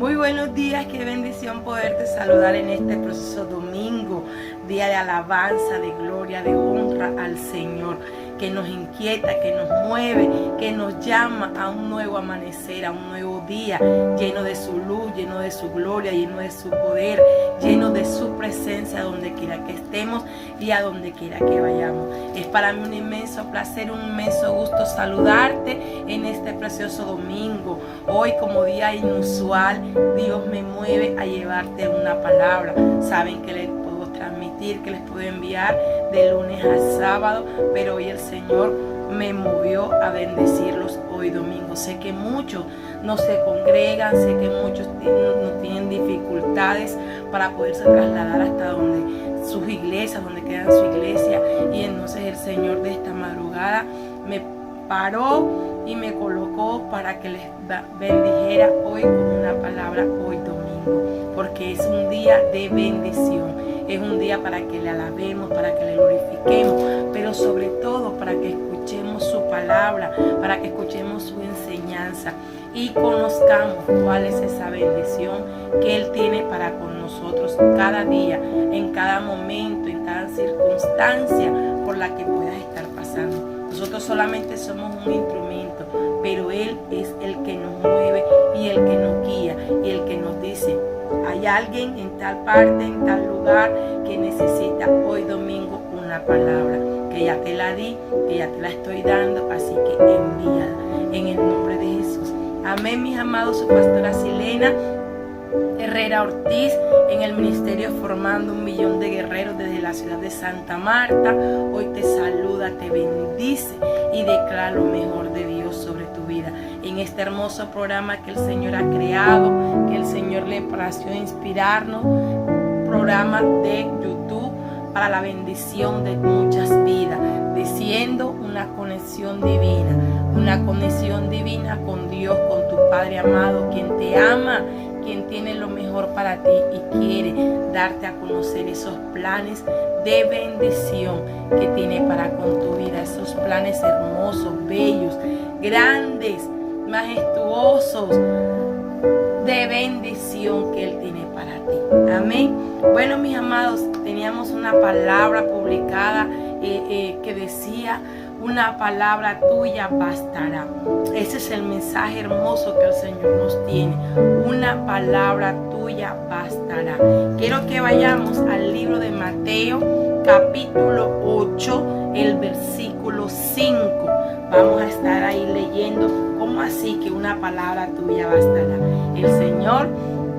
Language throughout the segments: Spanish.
Muy buenos días, qué bendición poderte saludar en este precioso domingo, día de alabanza, de gloria, de honra al Señor, que nos inquieta, que nos mueve, que nos llama a un nuevo amanecer, a un nuevo día, lleno de su luz, lleno de su gloria, lleno de su poder, lleno de su presencia donde quiera que estemos y a donde quiera que vayamos. Es para mí un inmenso placer, un inmenso gusto saludarte en este precioso domingo. Hoy, como día inusual, Dios me mueve a llevarte una palabra. Saben que les puedo transmitir, que les puedo enviar de lunes a sábado, pero hoy el Señor me movió a bendecirlos hoy domingo. Sé que muchos no se congregan, sé que muchos no tienen dificultades para poderse trasladar hasta donde sus iglesias, donde quedan su iglesia, y entonces el Señor de esta madrugada me paró y me colocó para que les bendijera hoy con una palabra hoy domingo, porque es un día de bendición, es un día para que le alabemos, para que le glorifiquemos, pero sobre todo para que escuchemos su palabra, para que escuchemos su enseñanza y conozcamos cuál es esa bendición que Él tiene para con nosotros cada día, en cada momento, en cada circunstancia por la que puedas estar pasando. Nosotros solamente somos un instrumento, pero Él es el que nos mueve y el que nos guía y el que nos dice: hay alguien en tal parte, en tal lugar que necesita hoy domingo una palabra, que ya te la di, que ya te la estoy dando, así que envíala en el nombre de Jesús. Amén, mis amados. Su pastora Silena Herrera Ortiz, en el ministerio Formando 1 Millón de Guerreros desde la ciudad de Santa Marta. Hoy te saluda, te bendice y declara lo mejor de Dios sobre tu vida. En este hermoso programa que el Señor ha creado, que el Señor le plació inspirarnos, programa de YouTube para la bendición de muchas vidas, diciendo una conexión divina con Dios, con tu Padre amado, quien te ama, quien tiene lo mejor para ti y quiere darte a conocer esos planes de bendición que tiene para con tu vida, esos planes hermosos, bellos, grandes, majestuosos, de bendición que Él tiene para ti. Amén. Bueno, mis amados, teníamos una palabra publicada que decía: una palabra tuya bastará. Ese es el mensaje hermoso que el Señor nos tiene. Una palabra tuya bastará. Quiero que vayamos al libro de Mateo, capítulo 8, el versículo 5. Vamos a estar ahí leyendo. ¿Cómo así que una palabra tuya bastará? El Señor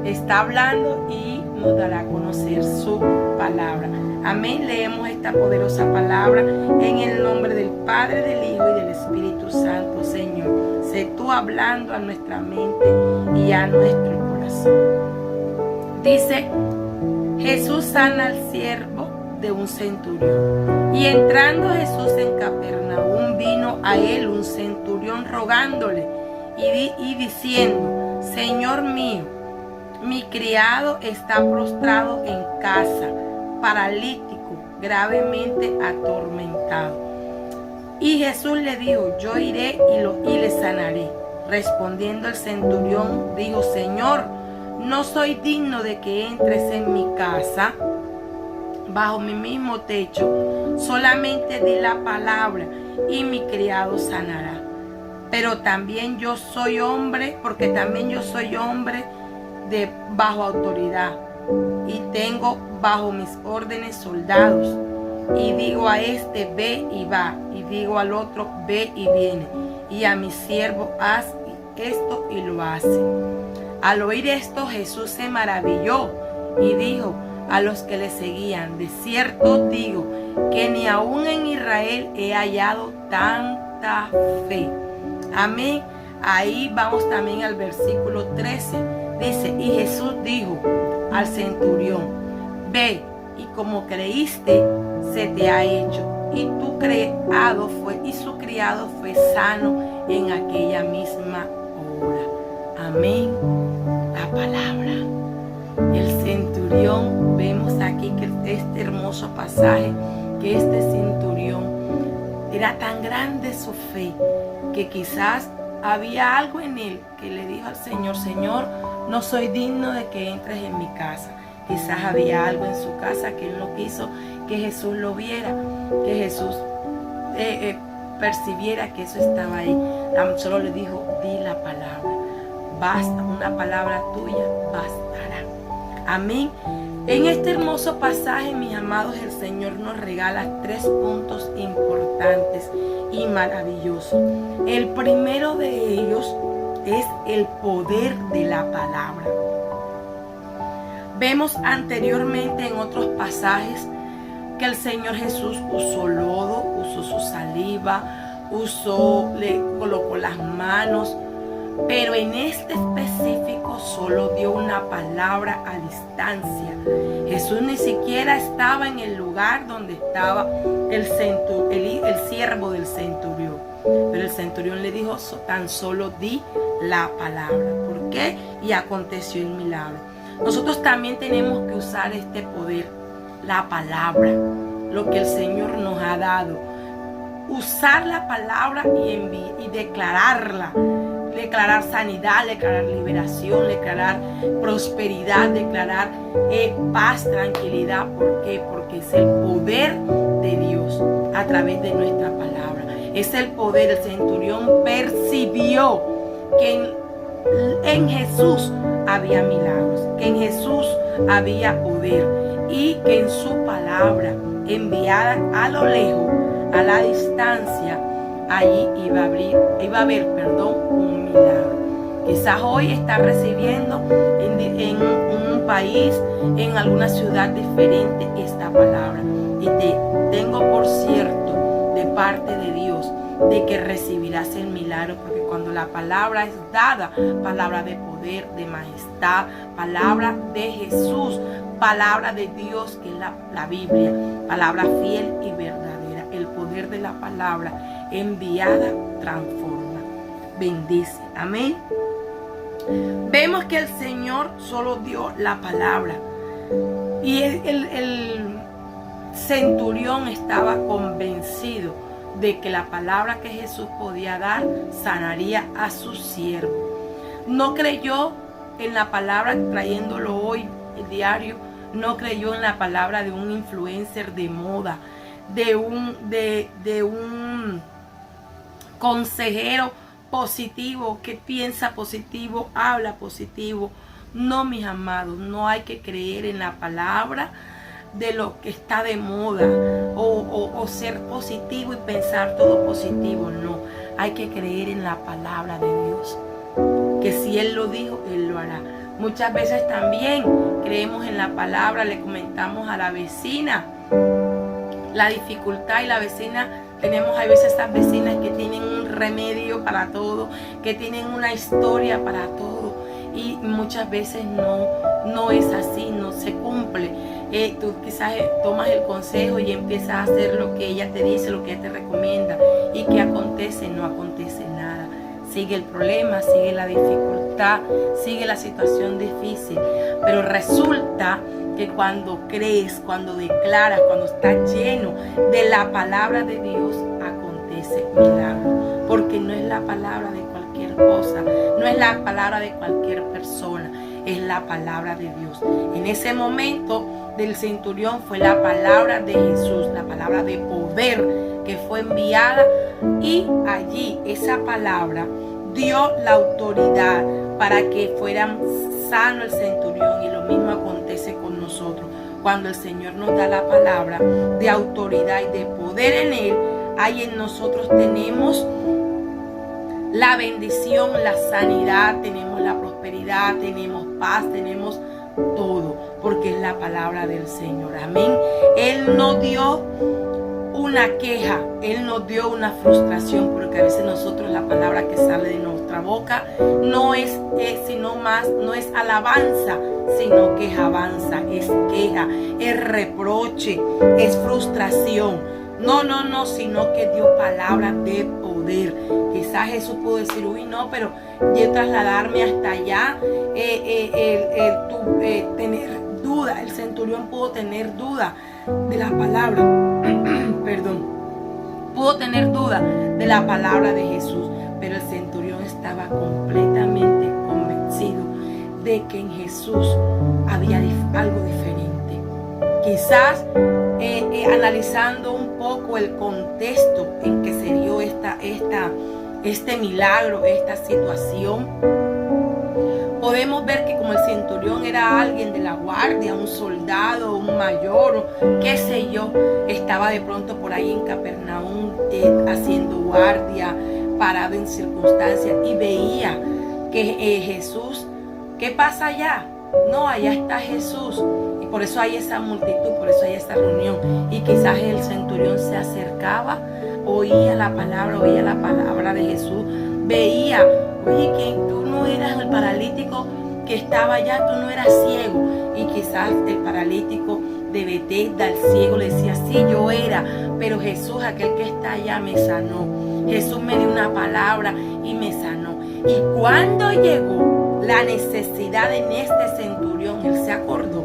está hablando y nos dará a conocer su palabra. Amén. Leemos esta poderosa palabra en el nombre del Padre, del Hijo y del Espíritu Santo. Señor, sé tú hablando a nuestra mente y a nuestro corazón. Dice: Jesús sana al siervo de un centurión. Y entrando Jesús en Capernaum, vino a él un centurión rogándole y diciendo: Señor mío, mi criado está prostrado en casa, paralítico, gravemente atormentado. Y Jesús le dijo: yo iré y le sanaré. Respondiendo el centurión, dijo: Señor, no soy digno de que entres en mi casa, bajo mi mismo techo. Solamente di la palabra y mi criado sanará. Pero también yo soy hombre, porque también yo soy hombre de bajo autoridad, y tengo bajo mis órdenes soldados, y digo a este: ve y va, y digo al otro: ve y viene, y a mi siervo: haz esto, y lo hace. Al oír esto, Jesús se maravilló y dijo a los que le seguían: de cierto digo que ni aún en Israel he hallado tanta fe. Amén. Ahí vamos también al versículo 13. Dice: y Jesús dijo al centurión: ve, y como creíste, se te ha hecho. Y su criado fue sano en aquella misma hora. Amén. La palabra. El centurión, vemos aquí que este hermoso pasaje, que este centurión era tan grande su fe, que quizás había algo en él que le dijo al Señor: Señor, no soy digno de que entres en mi casa. Quizás había algo en su casa que él no quiso que Jesús lo viera, que Jesús percibiera que eso estaba ahí. Solo le dijo, di la palabra. Basta, una palabra tuya bastará. Amén. En este hermoso pasaje, mis amados, el Señor nos regala 3 puntos importantes y maravillosos. El primero de ellos es el poder de la palabra. Vemos anteriormente en otros pasajes que el Señor Jesús usó lodo, usó su saliva, le colocó las manos, pero en este específico solo dio una palabra a distancia. Jesús ni siquiera estaba en el lugar donde estaba el siervo del centurión, pero el centurión le dijo, tan solo di la palabra. ¿Por qué? Y aconteció el milagro. Nosotros también tenemos que usar este poder, la palabra, lo que el Señor nos ha dado. Usar la palabra y declararla. Declarar sanidad, declarar liberación, declarar prosperidad, declarar paz, tranquilidad. ¿Por qué? Porque es el poder de Dios a través de nuestra palabra. Es el poder. El centurión percibió que en Jesús había milagros, que en Jesús había poder y que en su palabra enviada a lo lejos, a la distancia, allí iba a haber un milagro. Quizás hoy estás recibiendo en un país, en alguna ciudad diferente esta palabra. Y te tengo por cierto de parte de Dios de que recibirás el milagro, porque cuando la palabra es dada, palabra de poder, de majestad, palabra de Jesús, palabra de Dios, que es la Biblia, palabra fiel y verdadera. El poder de la palabra enviada transforma, bendice. Amén. Vemos que el Señor solo dio la palabra y el centurión estaba convencido de que la palabra que Jesús podía dar sanaría a su siervo. No creyó en la palabra, trayéndolo hoy el diario, no creyó en la palabra de un influencer de moda, de un consejero positivo que piensa positivo, habla positivo. No, mis amados, no hay que creer en la palabra de lo que está de moda o ser positivo y pensar todo positivo. No, hay que creer en la palabra de Dios, que si Él lo dijo, Él lo hará. Muchas veces también creemos en la palabra, le comentamos a la vecina la dificultad y la vecina, hay veces estas vecinas que tienen un remedio para todo, que tienen una historia para todo, y muchas veces no es así, no se cumple. Tú quizás tomas el consejo y empiezas a hacer lo que ella te dice, lo que ella te recomienda, y ¿qué acontece? No acontece nada. Sigue el problema, sigue la dificultad, sigue la situación difícil. Pero resulta que cuando crees, cuando declaras, cuando estás lleno de la palabra de Dios, acontece milagro. Porque no es la palabra de cualquier cosa, no es la palabra de cualquier persona, es la palabra de Dios. En ese momento del centurión fue la palabra de Jesús, la palabra de poder que fue enviada, y allí esa palabra dio la autoridad para que fueran sano el centurión. Y lo mismo acontece con nosotros. Cuando el Señor nos da la palabra de autoridad y de poder en Él, ahí en nosotros tenemos la bendición, la sanidad, tenemos la prosperidad, tenemos paz, tenemos todo, porque es la palabra del Señor. Amén. Él no dio una queja, Él nos dio una frustración, porque a veces nosotros la palabra que sale de nuestra boca no es alabanza, sino que es avanza, es queja, es reproche, es frustración. No, sino que dio palabra de poder. Quizás Jesús pudo decir, uy, no, pero yo trasladarme hasta allá, tener duda. El centurión pudo tener duda de la palabra, pudo tener duda de la palabra de Jesús, pero el centurión estaba completamente convencido de que en Jesús había algo diferente. Quizás analizando un poco el contexto en que se dio este milagro, esta situación, podemos ver que como el centurión era alguien de la guardia, un soldado, un mayor, qué sé yo, estaba de pronto por ahí en Capernaum haciendo guardia, parado en circunstancias, y veía que Jesús, ¿qué pasa allá? No, allá está Jesús. Y por eso hay esa multitud, por eso hay esa reunión. Y quizás el centurión se acercaba, oía la palabra de Jesús, veía, oye, que tú no eras el paralítico que estaba allá, tú no eras ciego. Y quizás el paralítico de Betesda, el ciego, le decía, sí, yo era, pero Jesús, aquel que está allá, me sanó. Jesús me dio una palabra y me sanó. Y cuando llegó la necesidad en este centurión, él se acordó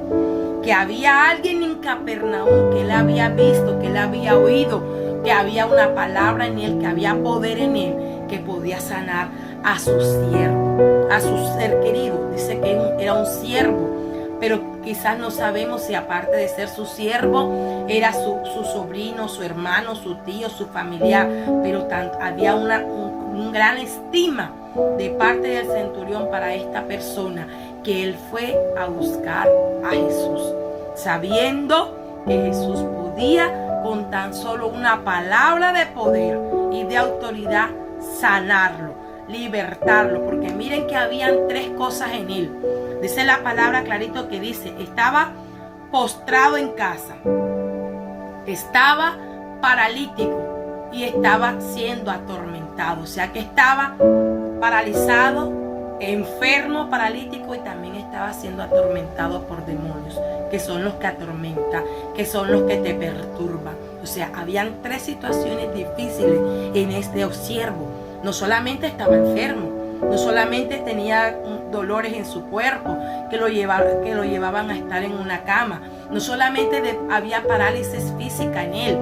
que había alguien en Capernaum que él había visto, que él había oído, que había una palabra en él, que había poder en él, que podía sanar a su siervo, a su ser querido. Dice que era un siervo, pero quizás no sabemos si aparte de ser su siervo, era su sobrino, su hermano, su tío, su familiar, pero había un gran estima de parte del centurión para esta persona, que él fue a buscar a Jesús, sabiendo que Jesús podía con tan solo una palabra de poder y de autoridad sanarlo, libertarlo, porque miren que habían tres cosas en él. Dice la palabra clarito que dice, estaba postrado en casa, estaba paralítico y estaba siendo atormentado. O sea que estaba paralizado, enfermo, paralítico, y también estaba siendo atormentado por demonios, que son los que atormentan, que son los que te perturban. O sea, habían tres situaciones difíciles en este siervo. No solamente estaba enfermo, no solamente tenía dolores en su cuerpo que lo llevaban a estar en una cama, no solamente había parálisis física en él,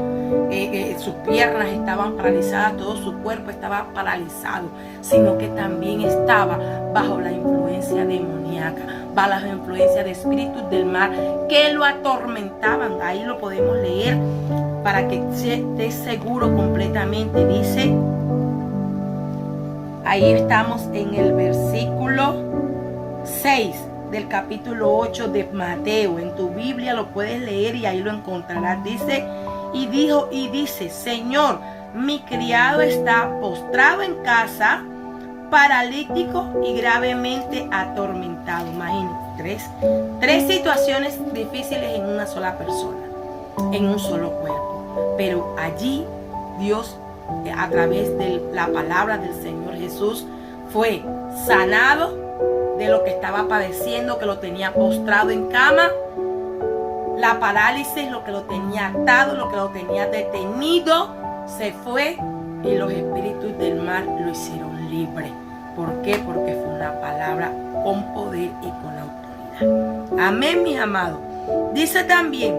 sus piernas estaban paralizadas, todo su cuerpo estaba paralizado, sino que también estaba bajo la influencia demoníaca, bajo la influencia de espíritus del mal que lo atormentaban. Ahí lo podemos leer para que estés seguro completamente. Dice, ahí estamos en el versículo 6 del capítulo 8 de Mateo. En tu Biblia lo puedes leer y ahí lo encontrarás. Dice, y dice, Señor, mi criado está postrado en casa, paralítico y gravemente atormentado. Imagínate, tres situaciones difíciles en una sola persona, en un solo cuerpo. Pero allí Dios, a través de la palabra del Señor Jesús, fue sanado de lo que estaba padeciendo, que lo tenía postrado en cama. La parálisis, lo que lo tenía atado, lo que lo tenía detenido, se fue, y los espíritus del mal lo hicieron libre. ¿Por qué? Porque fue una palabra con poder y con autoridad. Amén, mis amados. Dice también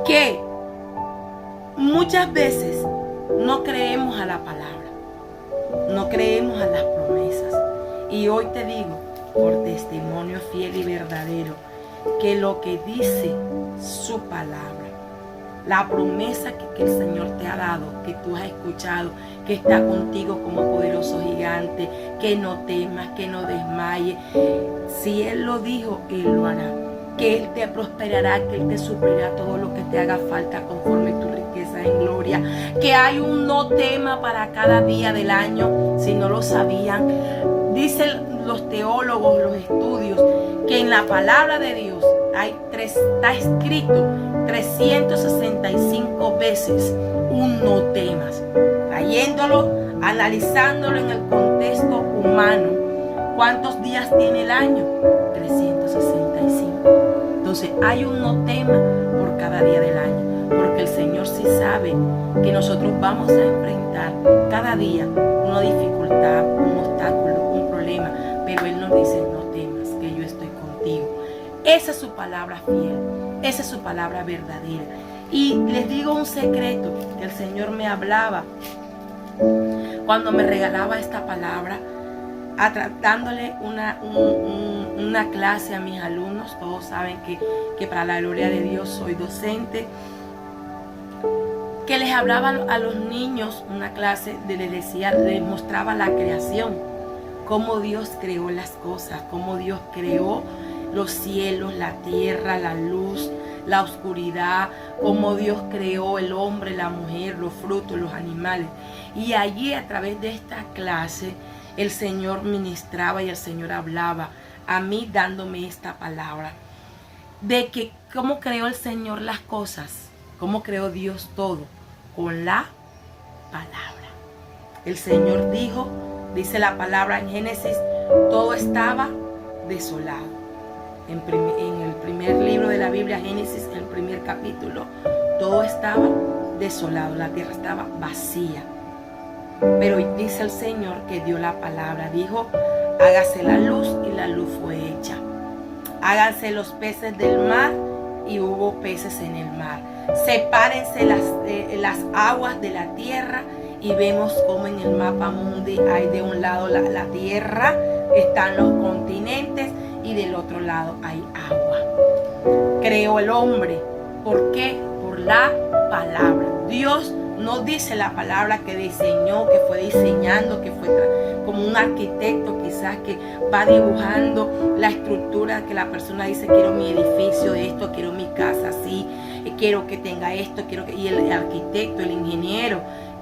que muchas veces no creemos a la palabra, no creemos a las promesas. Y hoy te digo, por testimonio fiel y verdadero, que lo que dice su palabra, la promesa que el Señor te ha dado, que tú has escuchado, que está contigo como poderoso gigante, que no temas, que no desmayes. Si Él lo dijo, Él lo hará. Que Él te prosperará, que Él te suplirá todo lo que te haga falta conforme tu riqueza en gloria. Que hay un no tema para cada día del año, si no lo sabían. Dicen los teólogos, los estudios, que en la palabra de Dios está escrito 365 veces un no temas. Trayéndolo, analizándolo en el contexto humano. ¿Cuántos días tiene el año? 365. Entonces hay un no tema por cada día del año, porque el Señor sí sabe que nosotros vamos a enfrentar cada día una dificultad, un obstáculo, un problema, pero Él nos dice, no temas, que yo estoy contigo. Esa es su palabra fiel, esa es su palabra verdadera. Y les digo un secreto que el Señor me hablaba cuando me regalaba esta palabra. dándole una clase a mis alumnos. Todos saben que para la gloria de Dios soy docente, que les hablaba a los niños una clase, les mostraba la creación, cómo Dios creó las cosas, cómo Dios creó los cielos, la tierra, la luz, la oscuridad, cómo Dios creó el hombre, la mujer, los frutos, los animales. Y allí, a través de esta clase, el Señor ministraba y el Señor hablaba a mí, dándome esta palabra de que cómo creó el Señor las cosas, cómo creó Dios todo, con la palabra. El Señor dijo, dice la palabra en Génesis, todo estaba desolado. En el primer libro de la Biblia, Génesis, el primer capítulo, todo estaba desolado, la tierra estaba vacía. Pero dice el Señor que dio la palabra, dijo, hágase la luz, y la luz fue hecha. Háganse los peces del mar, y hubo peces en el mar. Sepárense las aguas de la tierra, y vemos como en el mapa mundi hay de un lado la tierra, están los continentes, y del otro lado hay agua. Creó el hombre. ¿Por qué? Por la palabra. Dios no dice la palabra que diseñó, que fue diseñando, que fue como un arquitecto quizás que va dibujando la estructura, que la persona dice, quiero mi edificio, esto, quiero mi casa así, quiero que tenga esto, y el arquitecto, el ingeniero,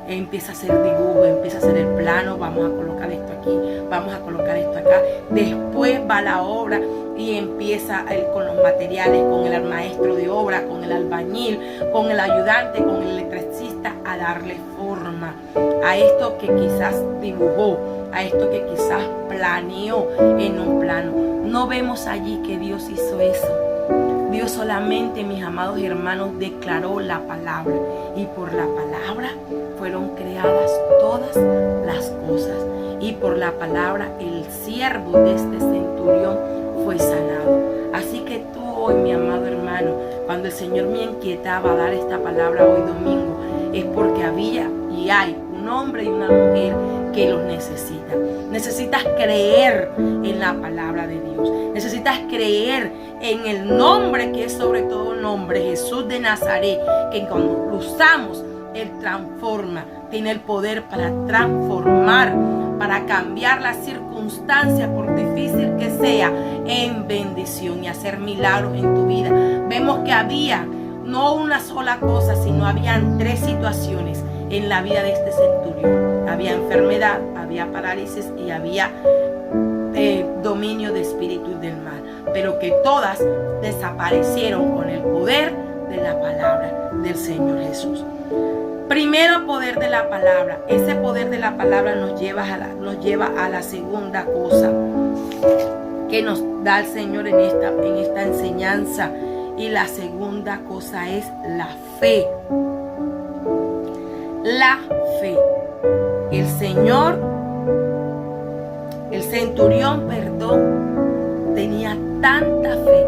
empieza a hacer dibujo, empieza a hacer el plano, vamos a colocar esto aquí, vamos a colocar esto acá. Después va la obra y empieza con los materiales, con el maestro de obra, con el albañil, con el ayudante, con el electricista, a darle forma a esto que quizás dibujó, a esto que quizás planeó en un plano. No vemos allí que Dios hizo eso. Dios solamente, mis amados hermanos, declaró la palabra, y por la palabra fueron creadas todas las cosas, y por la palabra el siervo de este centurión fue sanado. Así que tú hoy, mi amado hermano, cuando el Señor me inquietaba a dar esta palabra hoy domingo, es porque había y hay un hombre y una mujer que los necesita. Necesitas creer en la palabra de Dios. Necesitas creer en el nombre que es sobre todo nombre, Jesús de Nazaret, que cuando lo usamos, Él transforma. Tiene el poder para transformar, para cambiar la circunstancia, por difícil que sea, en bendición y hacer milagros en tu vida. Vemos que había no una sola cosa, sino habían 3 situaciones en la vida de este centurión. Había enfermedad, había parálisis y había dominio de espíritus del mal, pero que todas desaparecieron con el poder de la palabra del Señor Jesús. Primero, poder de la palabra. Ese poder de la palabra nos lleva a la segunda cosa que nos da el Señor en esta enseñanza. Y la segunda cosa es la fe. La fe. El centurión, tenía tanta fe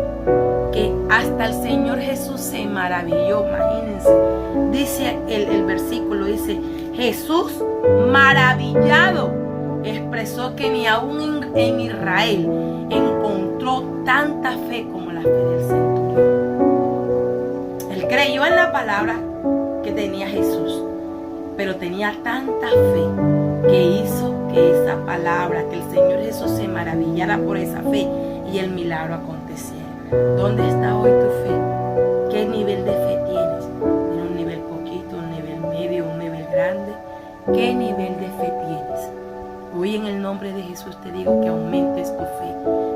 que hasta el Señor Jesús se maravilló. Imagínense, dice el versículo, dice, Jesús maravillado expresó que ni aún en Israel encontró tanta fe como la fe del centurión. Él creyó en la palabra que tenía Jesús, pero tenía tanta fe que hizo que esa palabra, que el Señor Jesús se maravillara por esa fe y el milagro aconteciera. ¿Dónde está hoy tu fe? ¿Qué nivel de fe tienes? ¿Tienes un nivel poquito, un nivel medio, un nivel grande? ¿Qué nivel de fe tienes? Hoy en el nombre de Jesús te digo que aumentes tu fe.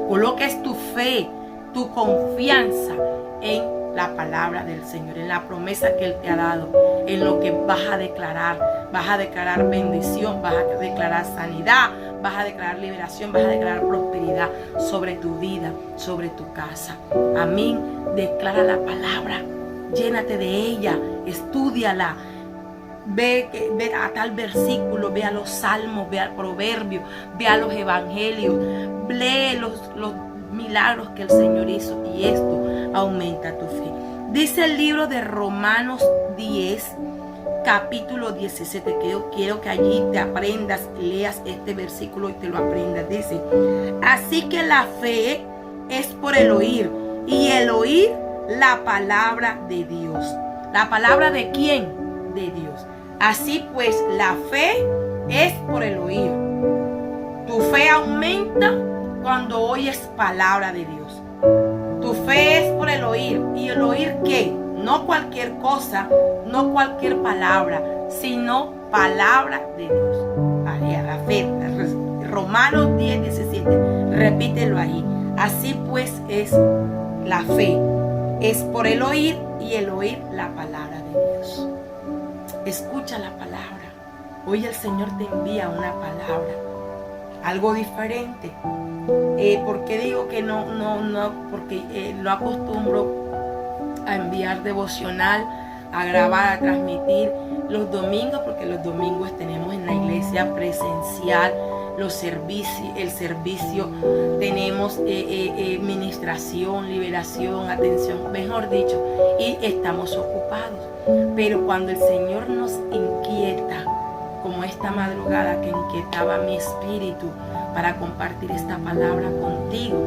Coloques tu fe, tu confianza en la palabra del Señor, en la promesa que Él te ha dado, en lo que vas a declarar. Vas a declarar bendición, vas a declarar sanidad, vas a declarar liberación, vas a declarar prosperidad sobre tu vida, sobre tu casa. Amén. Declara la palabra, llénate de ella, estúdiala. Ve a tal versículo, ve a los salmos, ve al proverbio, ve a los evangelios, lee los milagros que el Señor hizo, y esto aumenta tu fe. Dice el libro de Romanos 10, capítulo 17. Quiero que allí te aprendas, leas este versículo y te lo aprendas. Dice, así que la fe es por el oír, y el oír la palabra de Dios. ¿La palabra de quién? De Dios. Así pues, la fe es por el oír. Tu fe aumenta cuando oyes palabra de Dios. Tu fe es por el oír. ¿Y el oír qué? No cualquier cosa, no cualquier palabra, sino palabra de Dios. Vale, la fe. Romanos 10:17. Repítelo ahí. Así pues es la fe. Es por el oír, y el oír la palabra de Dios. Escucha la palabra. Hoy el Señor te envía una palabra, algo diferente. ¿Por qué digo que no? Porque lo acostumbro a enviar devocional, a grabar, a transmitir los domingos, porque los domingos tenemos en la iglesia presencial el servicio, tenemos ministración, liberación, atención, mejor dicho, y estamos ocupados. Pero cuando el Señor nos inquieta, como esta madrugada que inquietaba mi espíritu para compartir esta palabra contigo,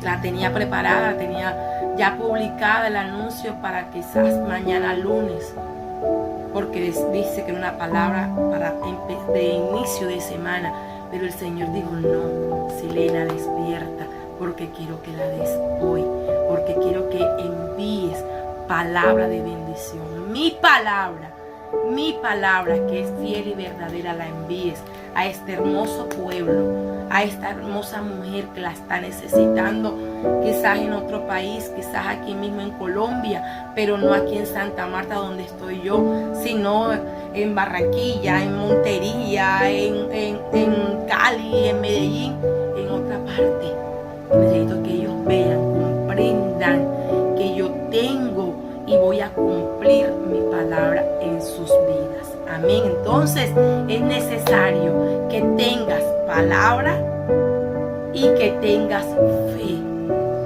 la tenía preparada, tenía ya publicada el anuncio para quizás mañana lunes, porque dice que era una palabra de inicio de semana, pero el Señor dijo, no, Silena, despierta, porque quiero que la des hoy, porque quiero que envíes palabra de bendición, mi palabra que es fiel y verdadera, la envíes a este hermoso pueblo, a esta hermosa mujer que la está necesitando, quizás en otro país, quizás aquí mismo en Colombia, pero no aquí en Santa Marta donde estoy yo, sino en Barranquilla, en Montería, en Cali, en Medellín, en otra parte. Necesito que ellos vean, comprendan que yo tengo y voy a cumplir mi palabra en sus vidas. Amén. Entonces es necesario que tengas palabra y que tengas fe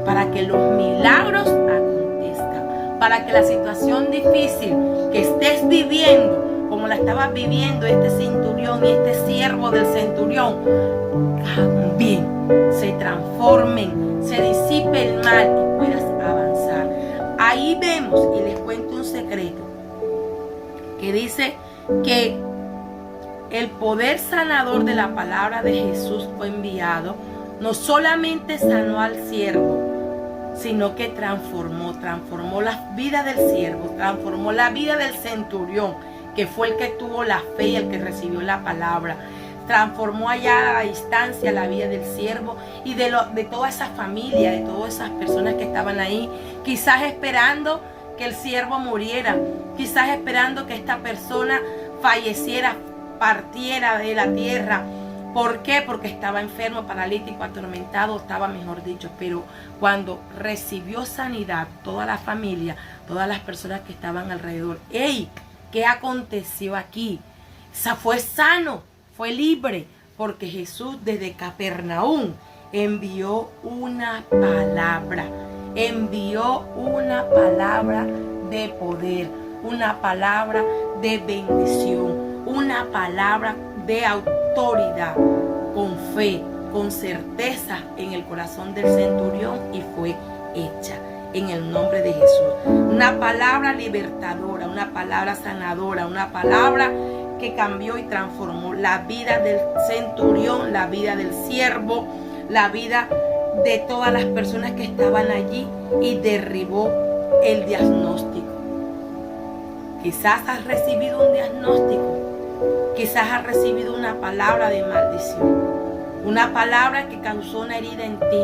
para que los milagros acontezcan, para que la situación difícil que estés viviendo, como la estaba viviendo este centurión y este siervo del centurión, cambien, se transformen, se disipe el mal y puedas avanzar. Ahí vemos, y les cuento un secreto, que dice que el poder sanador de la palabra de Jesús fue enviado, no solamente sanó al siervo, sino que transformó la vida del siervo, transformó la vida del centurión, que fue el que tuvo la fe y el que recibió la palabra. Transformó allá a la distancia la vida del siervo y de toda esa familia, de todas esas personas que estaban ahí, quizás esperando que el siervo muriera, quizás esperando que esta persona falleciera, partiera de la tierra. ¿Por qué? Porque estaba enfermo, paralítico, atormentado, estaba, mejor dicho. Pero cuando recibió sanidad, toda la familia, todas las personas que estaban alrededor, ¡ey! ¿Qué aconteció aquí? Fue sano, fue libre, porque Jesús desde Capernaum envió una palabra de poder, una palabra de bendición, una palabra de autoridad, con fe, con certeza en el corazón del centurión, y fue hecha en el nombre de Jesús. Una palabra libertadora, una palabra sanadora, una palabra que cambió y transformó la vida del centurión, la vida del siervo, la vida de todas las personas que estaban allí, y derribó el diagnóstico. Quizás has recibido un diagnóstico, quizás has recibido una palabra de maldición, una palabra que causó una herida en ti,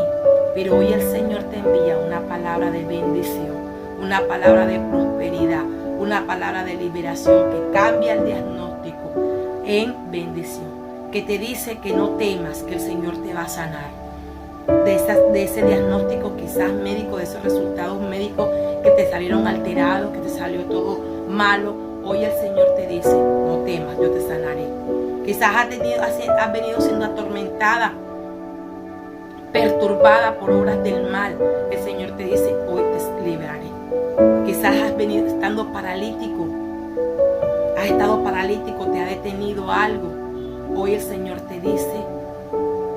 pero hoy el Señor te envía una palabra de bendición, una palabra de prosperidad, una palabra de liberación que cambia el diagnóstico en bendición, que te dice que no temas, que el Señor te va a sanar de ese diagnóstico quizás médico, de esos resultados médicos que te salieron alterados, que te salió todo malo. Hoy el Señor te dice, no temas, yo te sanaré. Quizás has venido siendo atormentada, perturbada por obras del mal. El Señor te dice, hoy te liberaré. Quizás has venido estando paralítico, has estado paralítico, te ha detenido algo, hoy el Señor te dice,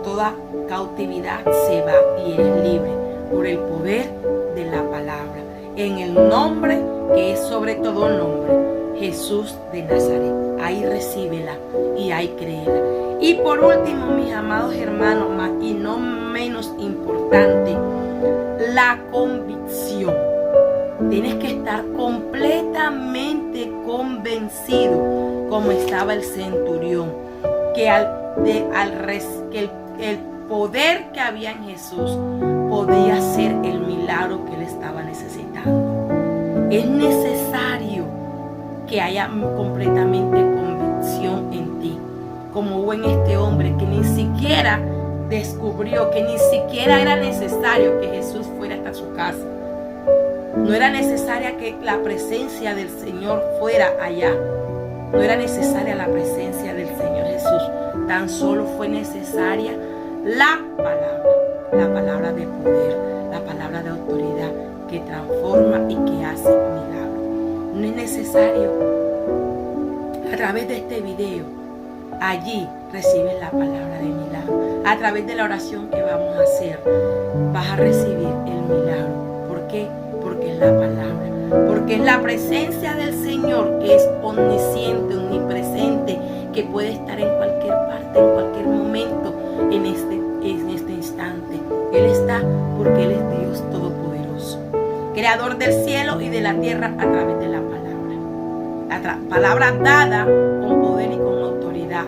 toda cautividad se va y eres libre por el poder de la palabra. En el nombre que es sobre todo nombre, Jesús de Nazaret. Ahí recíbela y ahí créela. Y por último, mis amados hermanos, más y no menos importante, la convicción. Tienes que estar completamente convencido, como estaba el centurión, que el poder que había en Jesús podía ser el milagro que él estaba necesitando. Es necesario que haya completamente convicción en ti, como hubo en este hombre que ni siquiera descubrió que ni siquiera era necesario que Jesús fuera hasta su casa. No era necesaria que la presencia del Señor fuera allá. No era necesaria la presencia del Señor Jesús. Tan solo fue necesaria la palabra de poder, la palabra de autoridad que transforma y que hace milagros. No es necesario. A través de este video, allí recibes la palabra de milagro. A través de la oración que vamos a hacer, vas a recibir el milagro. ¿Por qué? Porque es la palabra. Porque es la presencia del Señor que es omnisciente, omnipresente, que puede estar en cualquier parte, en cualquier momento, en este instante. Él está porque Él es Dios Todopoderoso, Creador del cielo y de la tierra a través de la palabra. La palabra dada con poder y con autoridad.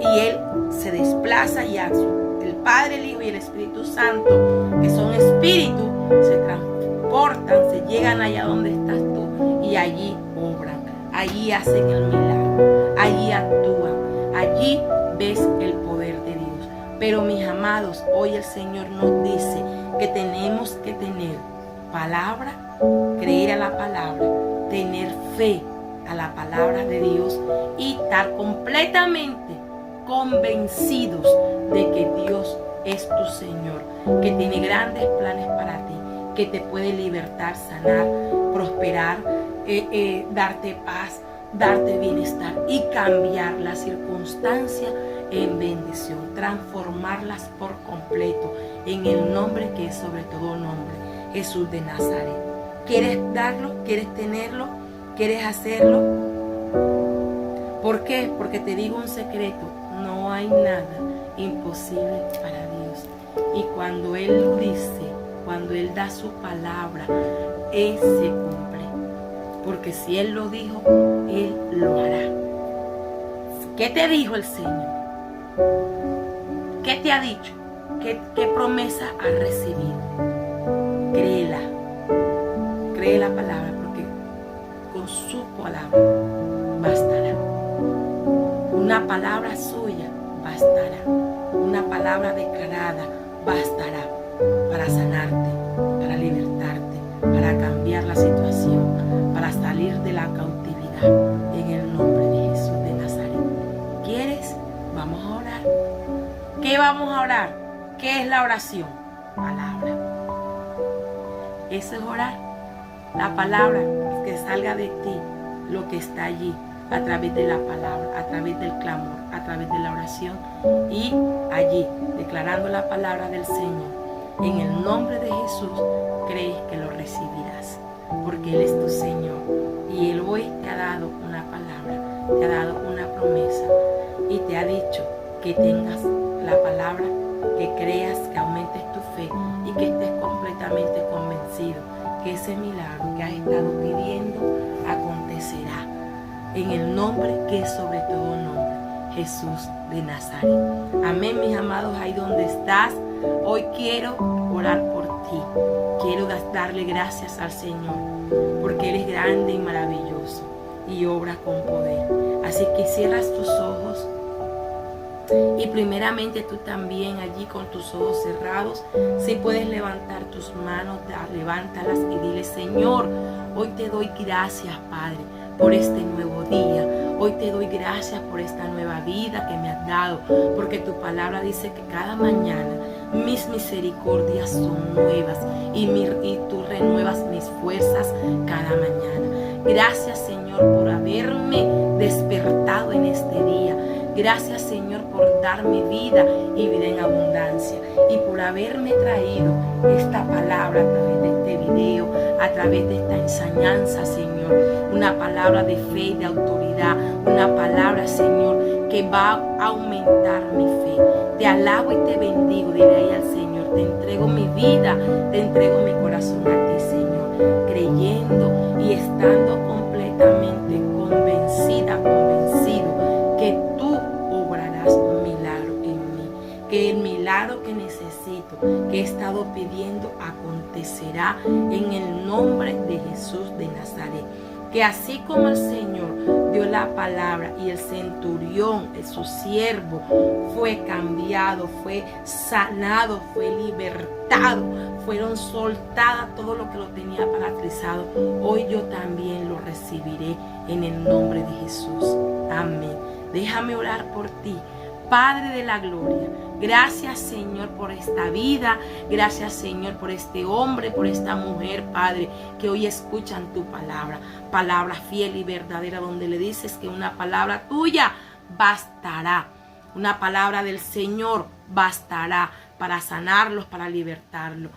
Y Él se desplaza y el Padre, el Hijo y el Espíritu Santo, que son espíritus, se transportan, se llegan allá donde estás tú y allí obran, allí hacen el milagro, allí actúan, allí ves el poder de Dios. Pero mis amados, hoy el Señor nos dice que tenemos que tener palabra, creer a la palabra, tener fe a la palabra de Dios y estar completamente convencidos de que Dios es tu Señor, que tiene grandes planes para ti, que te puede libertar, sanar, prosperar, darte paz, darte bienestar y cambiar las circunstancias en bendición, transformarlas por completo en el nombre que es sobre todo nombre, Jesús de Nazaret. ¿Quieres darlo? ¿Quieres tenerlo? ¿Quieres hacerlo? ¿Por qué? Porque te digo un secreto, no hay nada imposible para Dios. Y cuando Él lo dice, cuando Él da su palabra, Él se cumple. Porque si Él lo dijo, Él lo hará. ¿Qué te dijo el Señor? ¿Qué te ha dicho? ¿Qué promesa has recibido? Créela. Cree la palabra, porque con su palabra bastará. Una palabra suya bastará. Una palabra declarada bastará para sanarte, para libertarte, para cambiar la situación, para salir de la cautividad en el nombre de Jesús de Nazaret. ¿Quieres? Vamos a orar. ¿Qué vamos a orar? ¿Qué es la oración? Palabra. Eso es orar. La palabra que salga de ti, lo que está allí, a través de la palabra, a través del clamor, a través de la oración y allí, declarando la palabra del Señor. En el nombre de Jesús, crees que lo recibirás, porque Él es tu Señor y Él hoy te ha dado una palabra, te ha dado una promesa y te ha dicho que tengas la palabra, que creas, que aumentes tu fe y que estés completamente convencido que ese milagro que has estado pidiendo acontecerá. En el nombre que es sobre todo nombre, Jesús de Nazaret. Amén, mis amados, ahí donde estás. Hoy quiero orar por ti. Quiero darle gracias al Señor, porque Él es grande y maravilloso y obra con poder. Así que cierras tus ojos y primeramente tú también allí con tus ojos cerrados, si puedes levantar tus manos, levántalas y dile: Señor, hoy te doy gracias, Padre, por este nuevo día. Hoy te doy gracias por esta nueva vida que me has dado, porque tu palabra dice que cada mañana mis misericordias son nuevas y tú renuevas mis fuerzas cada mañana. Gracias, Señor, por haberme despertado en este día. Gracias, Señor, por darme vida y vida en abundancia, y por haberme traído esta palabra a través de este video, a través de esta enseñanza, Señor. Una palabra de fe y de autoridad, una palabra, Señor, que va a aumentar mi fe. Te alabo y te bendigo, dile ahí al Señor. Te entrego mi vida, te entrego mi corazón a ti, Señor, creyendo y estando completamente convencido que tú obrarás un milagro en mí, que el milagro que necesito, que he estado pidiendo, acontecerá en el nombre de Jesús de Nazaret. Que así como el Señor dio la palabra y el centurión, su siervo, fue cambiado, fue sanado, fue libertado, fueron soltadas todo lo que lo tenía paralizado, hoy yo también lo recibiré en el nombre de Jesús. Amén. Déjame orar por ti. Padre de la gloria, gracias, Señor, por esta vida. Gracias, Señor, por este hombre, por esta mujer, Padre, que hoy escuchan tu palabra. Palabra fiel y verdadera, donde le dices que una palabra tuya bastará. Una palabra del Señor bastará para sanarlos, para libertarlos.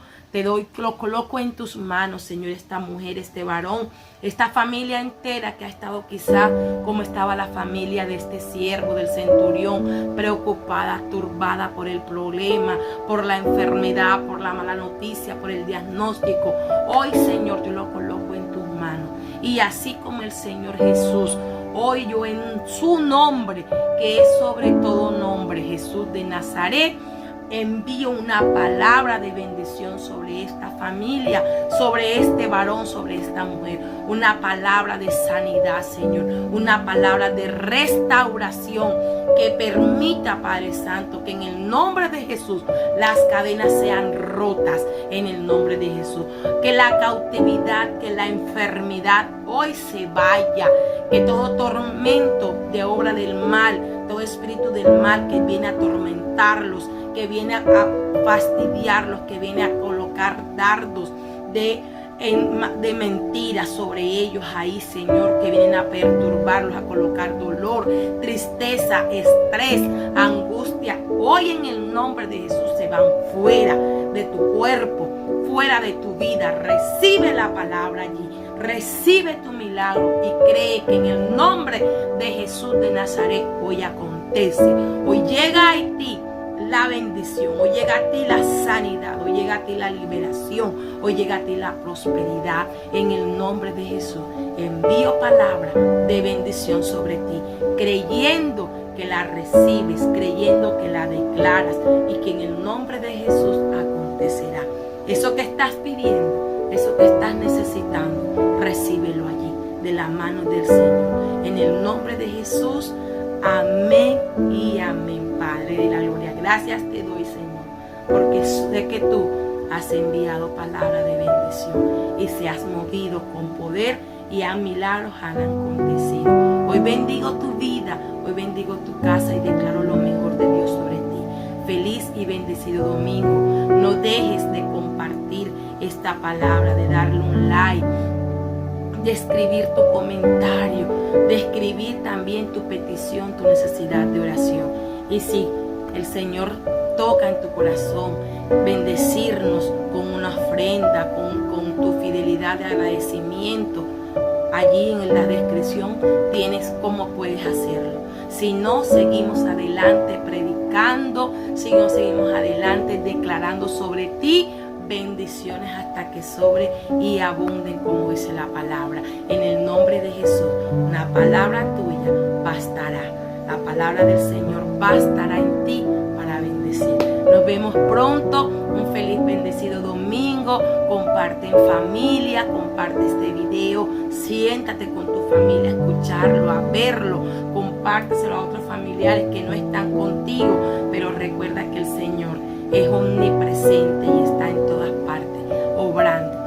Lo coloco en tus manos, Señor, esta mujer, este varón, esta familia entera que ha estado quizá como estaba la familia de este siervo, del centurión, preocupada, turbada por el problema, por la enfermedad, por la mala noticia, por el diagnóstico. Hoy, Señor, yo lo coloco en tus manos. Y así como el Señor Jesús, hoy yo en su nombre, que es sobre todo nombre, Jesús de Nazaret, envío una palabra de bendición sobre esta familia, sobre este varón, sobre esta mujer. Una palabra de sanidad, Señor. Una palabra de restauración que permita, Padre Santo, que en el nombre de Jesús las cadenas sean rotas en el nombre de Jesús. Que la cautividad, que la enfermedad hoy se vaya. Que todo tormento de obra del mal, todo espíritu del mal que viene a atormentarlos, que viene a fastidiarlos, que viene a colocar dardos de mentiras sobre ellos ahí, Señor, que vienen a perturbarlos, a colocar dolor, tristeza, estrés, angustia. Hoy en el nombre de Jesús se van fuera de tu cuerpo, fuera de tu vida. Recibe la palabra allí, recibe tu milagro y cree que en el nombre de Jesús de Nazaret hoy acontece. Hoy llega a ti la bendición, hoy llega a ti la sanidad, hoy llega a ti la liberación, hoy llega a ti la prosperidad. En el nombre de Jesús envío palabra de bendición sobre ti, creyendo que la recibes, creyendo que la declaras y que en el nombre de Jesús acontecerá. Eso que estás pidiendo, eso que estás necesitando, recíbelo allí de la mano del Señor. En el nombre de Jesús, amén y amén. Padre de la gloria, gracias te doy, Señor, porque sé que tú has enviado palabra de bendición y se has movido con poder y a milagros han acontecido. Hoy bendigo tu vida, hoy bendigo tu casa y declaro lo mejor de Dios sobre ti. Feliz y bendecido domingo. No dejes de compartir esta palabra, de darle un like, de escribir tu comentario, de escribir también tu petición, tu necesidad de oración. Y si el Señor toca en tu corazón bendecirnos con una ofrenda, con tu fidelidad de agradecimiento, allí en la descripción tienes cómo puedes hacerlo. Si no, seguimos adelante predicando, si no, seguimos adelante declarando sobre ti bendiciones hasta que sobre y abunden, como dice la palabra. En el nombre de Jesús, una palabra tuya bastará. La palabra del Señor bastará en ti para bendecir. Nos vemos pronto. Un feliz bendecido domingo. Comparte en familia, comparte este video. Siéntate con tu familia a escucharlo, a verlo. Compárteselo a otros familiares que no están contigo. Pero recuerda que el Señor es omnipresente y está en todas partes, obrando.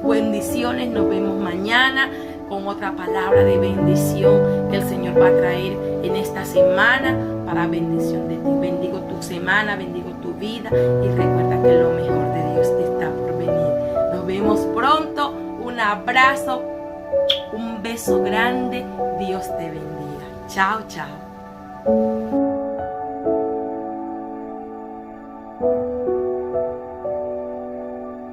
Bendiciones. Nos vemos mañana con otra palabra de bendición que el Señor va a traer en esta semana para bendición de ti. Bendigo tu semana, bendigo tu vida y recuerda que lo mejor de Dios está por venir. Nos vemos pronto. Un abrazo, un beso grande. Dios te bendiga. Chao, chao. bendiga.